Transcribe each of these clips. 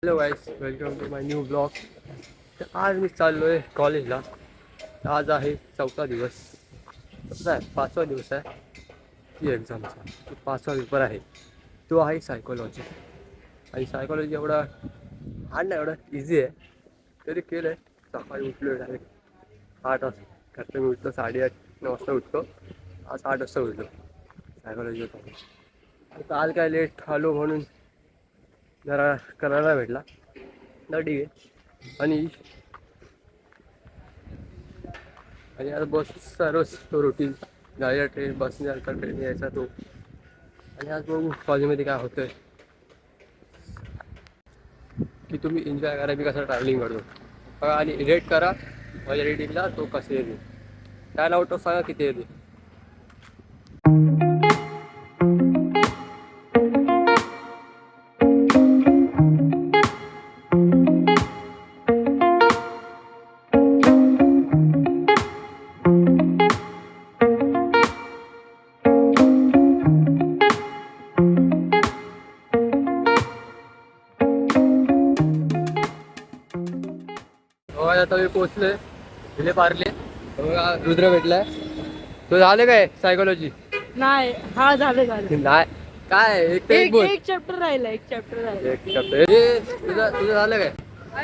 Hello guys, welcome to my new blog. तर आज मी चाललो आहे कॉलेजला. आज आहे 4था दिवस, नाही 5वा दिवस आहे ही एक्झामचा. 5वा पेपर आहे, तो आहे सायकोलॉजी. आणि सायकोलॉजी एवढा हार्ड नाही, एवढा इझी आहे. तरी केलं आहे. सकाळी उठलो आहे डायरेक्ट 8 वाजता. मी उठतो 8:30-9 वाजता उठतो. आज 8 वाजता उठलो सायकोलॉजी होता. काल काय लेट आलो म्हणून जरा करायला भेटला ना, ठीक आहे. आणि आता बसचा रोज तो रुटीन, जायला ट्रेन, बसने जायचा, ट्रेन यायचा तो. आणि आज बघू कॉलेजमध्ये काय होतं आहे, की तुम्ही एन्जॉय करा, मी कसं ट्रॅव्हलिंग करतो बघा. आणि रेट करा माझ्या रेटिंगला, तो कसे येते काय लावतो सांगा किती येते. आता मी पोचलोय विले पार्ले. बघा रुद्र भेटलाय. तो झालं काय सायकोलॉजी? नाही, हा झालं नाही काय, एक बोल. एक चॅप्टर राहिला, एक चॅप्टर राहिला. एक चॅप्टर तुझं झालं काय?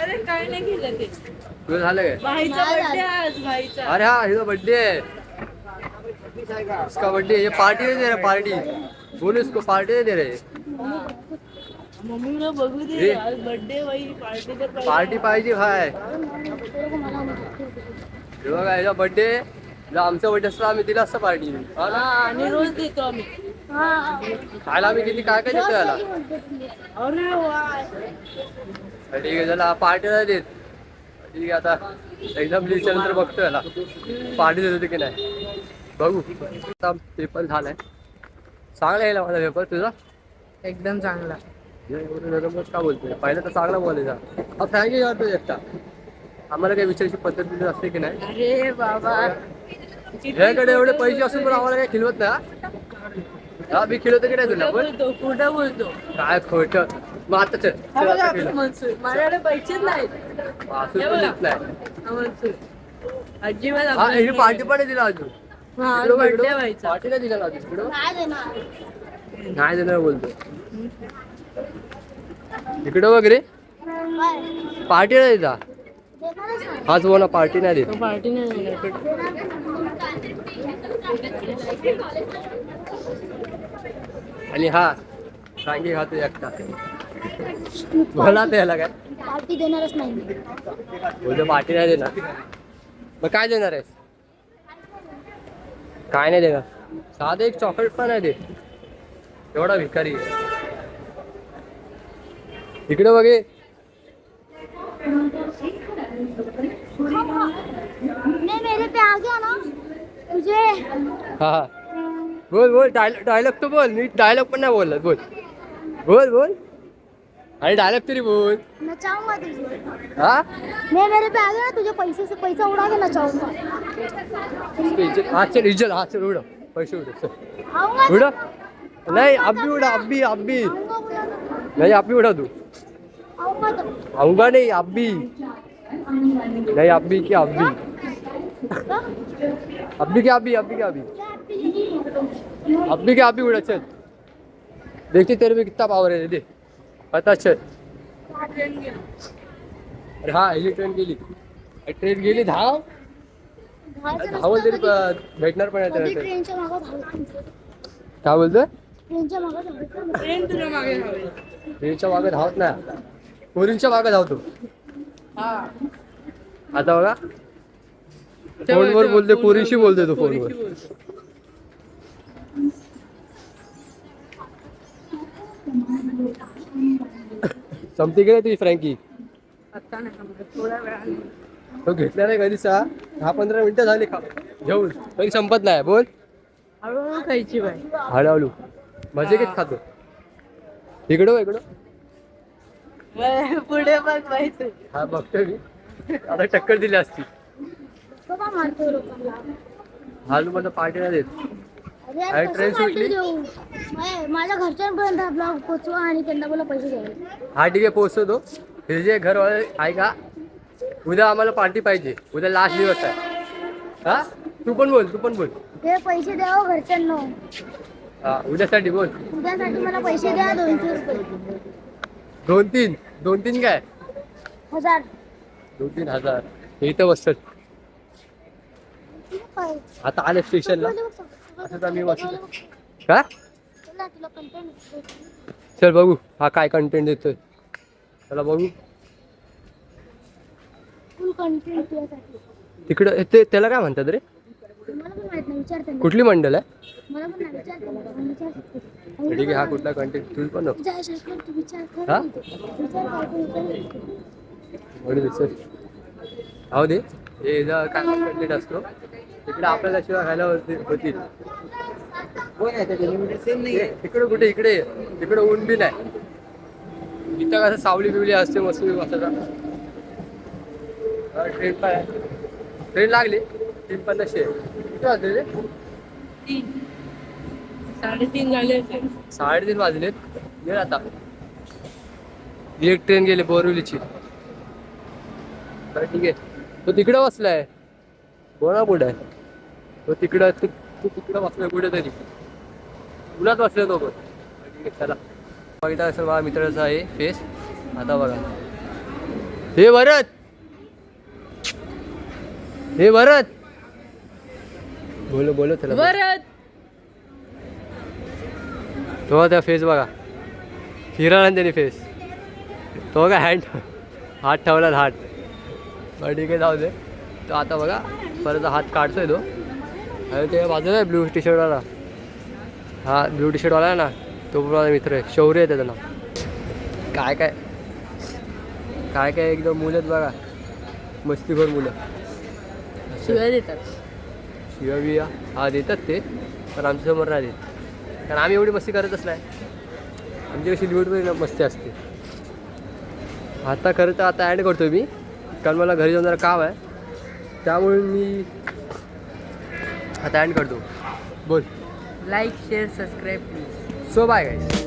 अरे काय नाही केलं ते. तुझं झालं काय? भाईचा बर्थडे आज, भाईचा. अरे हा, हिचा बर्थडे है, इसका बर्थडे. ये पार्टी नहीं दे रहे, पार्टी बोल इसको, पार्टी नहीं दे रहे. मम्मीला बघू दे, आज बर्थडे भाई, पार्टी तर पाहिजे. पार्टी पाहिजे भाय. हे बघा याचा बर्थडे, जर आमचा बर्थडे असला आम्ही दिला असतं पार्टी. हा, आणि रोज देतो आम्ही. खायला आम्ही किती काय काय देतो याला. अरे वा, ठीक आहे, चला पार्टी नाही देत. ठीक आहे, आता एक्झाम लिहिच्या नंतर बघतो याला पार्टी देत होती की नाही, बघू. आता पेपर झालाय, चांगला यायला माझा पेपर. तुझा एकदम चांगला. का बोलतोय, पहिला तर चांगला बोलायचा. हा फ्रँकी करतो एकटा, आम्हाला काही विचारायची पद्धत असते की नाही. अरे बाबा, ह्याकडे एवढे पैसे असून पण आम्हाला काही खिलवत नाही. हा मी खिलवतो की नाही तुला पण? कुठं बोलतो काय खोटं. मग आता चल माझ्याकडे पैसेच नाही. अजिबात पार्टी पण दिला अजून. व्हायचा. पार्टी नाही दिला अजून. नाही देणार बोलतो. इकडं वगैरे पार्टी नाही देता. हाच बोला, पार्टी नाही देत. पार्टी नाही. आणि हा सांगी खातो एकटा, बोला त्याला काय पार्टी देणारच नाही. बोलतो पार्टी नाही देणार. मग काय देणार आहेस? काय नाही देणार, साधं एक चॉकलेट पण नाही देत. एवढा भिकारी इकडे बघे. नहीं मेरे पे आ गया ना तुझे. हा हा, बोल बोल, डायलॉग तो बोल. नीट डायलॉग पण नाही बोलला. बोल बोल बोल, अरे डायलॉग तरी बोल. नचाऊंगा तुझे. हा, नहीं मेरे पे आ गया ना तुझे, पैसे से पैसा उड़ा के नचाऊंगा. हात चल इज्जत, हात चल उडव, पैसे उडव, आऊंगा उडव. नाही अब्बी उडा, अब्बी अब्बी नाही, अब्बी उडव तू. आऊंगा तो. आऊंगा नहीं, अब्बी नहीं, अब्बी क्या अब्बी, अब्बी क्या अब्बी, अब्बी क्या अब्बी, अब्बी क्या अब्बी उड़ा. चल देखते तेरे में कितना पावर है, दे पता चल. अरे हा, ही ट्रेन गेली, ट्रेन गेली. धाव धावल तरी भेटणार पण नाही. ट्रेनच्या मागं धावतो. काय बोलतोय? ट्रेनच्या मागं धावतो. ट्रेन तुझ्या मागे हवी. ट्रेनच्या मागे धावत नाही, पोरींच्या मागे धावतो. आता बघा फोनवर बोलते, पोरीशी बोलते तो फोनवर. संपती गेली तुझी फ्रँकी. आता नाही, थोड्या वेळाने. तो घेतला नाही कधीच. 10-15 मिनिटं झाली घेऊन, तरी संपत नाही. बोल, हळूहळू खायची बाई. हळूहळू मजे घेत खातो. इकडं इकडं पुढे बघ बाई तू. हा बघतोय मी, आता टक्कर दिली असती. तो का मारतो लोकांना. हालू मला पार्टी नाही देत. अरे ट्रेन सुटली. माझ्या घरच्यांपर्यंत ब्लॉग पोचवा आणि त्यांना बोला पैसे द्यावे. हा ठीक आहे पोहोचतो. हे जे घरवाले आहे का, उद्या आम्हाला पार्टी पाहिजे. उद्या लास्ट दिवस आहे. हा तू पण बोल. ते पैसे द्यावं घरच्यांना. हा उद्यासाठी बोल. उद्यासाठी मला पैसे द्या 200 रुपये. दोन तीन काय 1000. 2-3 हजार हे इथं बसतात. आता आले स्टेशनला. असं आम्ही बसलो का. तुला कंटेंट चल बघू हा काय कंटेंट देतोय. चला बघू. फुल कंटेंट तुझ्यासाठी. तिकडं ते त्याला काय म्हणतात रे. मला पण माहित नाही, विचार त्यांना. कुठली मंडळ आहे. मला पण नाही, विचार त्यांना. ठीक आहे हा कुठला कंटेंट तू पण नको. विचार कर, तू विचार कर. हा? विचार काय तू विचार. हो दे. हे काय कंटेंट असतो तिकडे आपल्याला शिवाय खायला होतील. इकडे कुठे इकडे ऊन बी नाही. इथं कसं सावली बिवली असते मस्त बसायला. ट्रेन लागली 3:50. किती वाजले रे. 3:30 झाले असेल. 3:30 वाजलेत. ये आता एक ट्रेन गेली बोरिवलीची. ठीक आहे तो तिकडं बसलाय. बोला कुठं आहे तो. तिकडं तू तिकडं बसलाय कुठे तरी. तुलाच बसले तो पण. ठीक आहे चला. बघितलं असेल माझ्या मित्राचा आहे फेस. आता बघा हे भरत बोलो त्याला. परत तो त्या फेस बघा. फिरायला त्याने फेस. तो काय हात ठेवला हात. बरं ठीक आहे जाऊ दे. तो आता बघा परत हात काढतोय तो. अरे ते बाजूला आहे ब्लू टी शर्टवाला. हा ब्लू टी शर्टवाला आहे ना तो माझा मित्र आहे. शौर्य आहे त्याचं नाव. काय एकदम मुलं आहेत बघा. मस्तीखोर मुलं. शिवाय देतात. शिव्या बिया हा देतात ते पण आमच्यासमोर नाही देत. कारण आम्ही एवढी मस्ती करतच नाही. आमची कशी लिमिटमध्ये मस्ती असते. आता खरं तर आता ॲड करतो मी कारण मला घरी जाऊन जरा काम आहे. त्यामुळे मी आता ॲड करतो. बोल. Like share subscribe please. So bye guys.